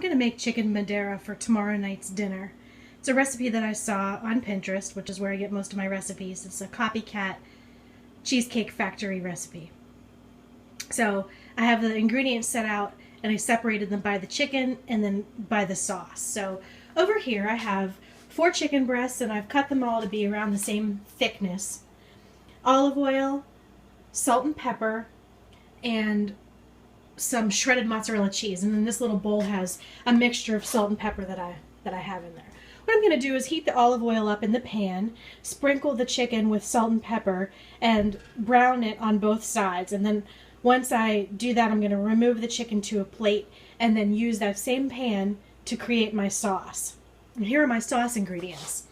going to make chicken Madeira for tomorrow night's dinner. It's a recipe that I saw on Pinterest, which is where I get most of my recipes. It's a copycat Cheesecake Factory recipe. So I have the ingredients set out, and I separated them by the chicken and then by the sauce. So over here I have 4 chicken breasts, and I've cut them all to be around the same thickness. Olive oil, salt and pepper, and some shredded mozzarella cheese. And then this little bowl has a mixture of salt and pepper that I have in there. What I'm going to do is heat the olive oil up in the pan, sprinkle the chicken with salt and pepper, and brown it on both sides. And then once I do that, I'm going to remove the chicken to a plate and then use that same pan to create my sauce. And here are my sauce ingredients.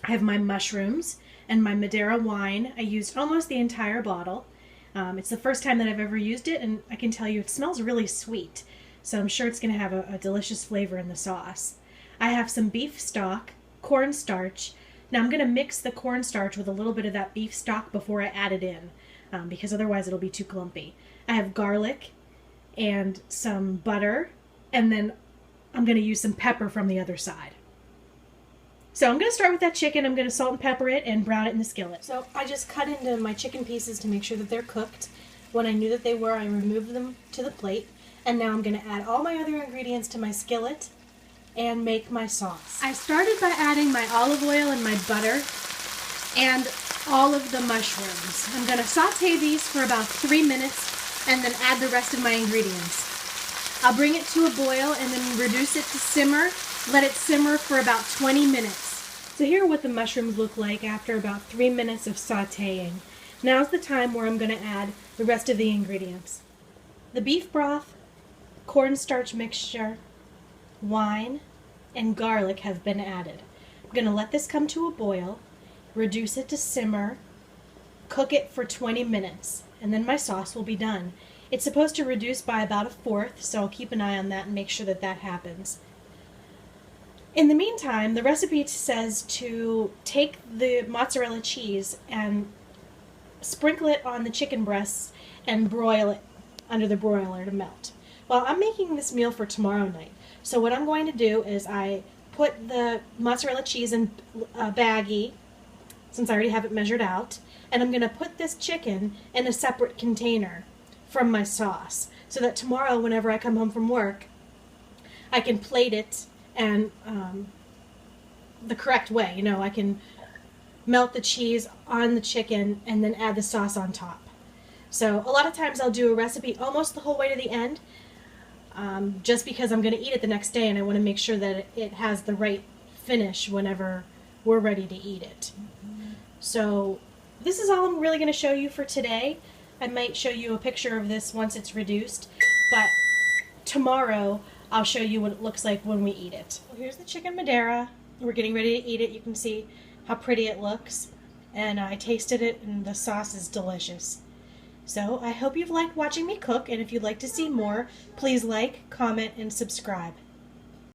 I have my mushrooms and my Madeira wine. I used almost the entire bottle. It's the first time that I've ever used it, and I can tell you it smells really sweet. So I'm sure it's going to have a delicious flavor in the sauce. I have some beef stock, cornstarch. Now I'm going to mix the cornstarch with a little bit of that beef stock before I add it in, because otherwise it'll be too clumpy. I have garlic and some butter, and then I'm going to use some pepper from the other side. So I'm going to start with that chicken. I'm going to salt and pepper it and brown it in the skillet. So I just cut into my chicken pieces to make sure that they're cooked. When I knew that they were, I removed them to the plate. And now I'm going to add all my other ingredients to my skillet and make my sauce. I started by adding my olive oil and my butter and all of the mushrooms. I'm going to saute these for about 3 minutes and then add the rest of my ingredients. I'll bring it to a boil and then reduce it to simmer. Let it simmer for about 20 minutes. So here are what the mushrooms look like after about 3 minutes of sauteing. Now's the time where I'm going to add the rest of the ingredients. The beef broth, cornstarch mixture, wine, and garlic have been added. I'm going to let this come to a boil, reduce it to simmer, cook it for 20 minutes, and then my sauce will be done. It's supposed to reduce by about 1/4, so I'll keep an eye on that and make sure that that happens. In the meantime, the recipe says to take the mozzarella cheese and sprinkle it on the chicken breasts and broil it under the broiler to melt. Well, I'm making this meal for tomorrow night. So what I'm going to do is I put the mozzarella cheese in a baggie, since I already have it measured out, and I'm going to put this chicken in a separate container from my sauce, so that tomorrow, whenever I come home from work, I can plate it and the correct way. You know, I can melt the cheese on the chicken and then add the sauce on top. So a lot of times I'll do a recipe almost the whole way to the end, just because I'm going to eat it the next day and I want to make sure that it has the right finish whenever we're ready to eat it. So this is all I'm really going to show you for today. I might show you a picture of this once it's reduced, but tomorrow I'll show you what it looks like when we eat it. Well, here's the chicken Madeira. We're getting ready to eat it. You can see how pretty it looks. And I tasted it, and the sauce is delicious. So I hope you've liked watching me cook, and if you'd like to see more, please like, comment, and subscribe.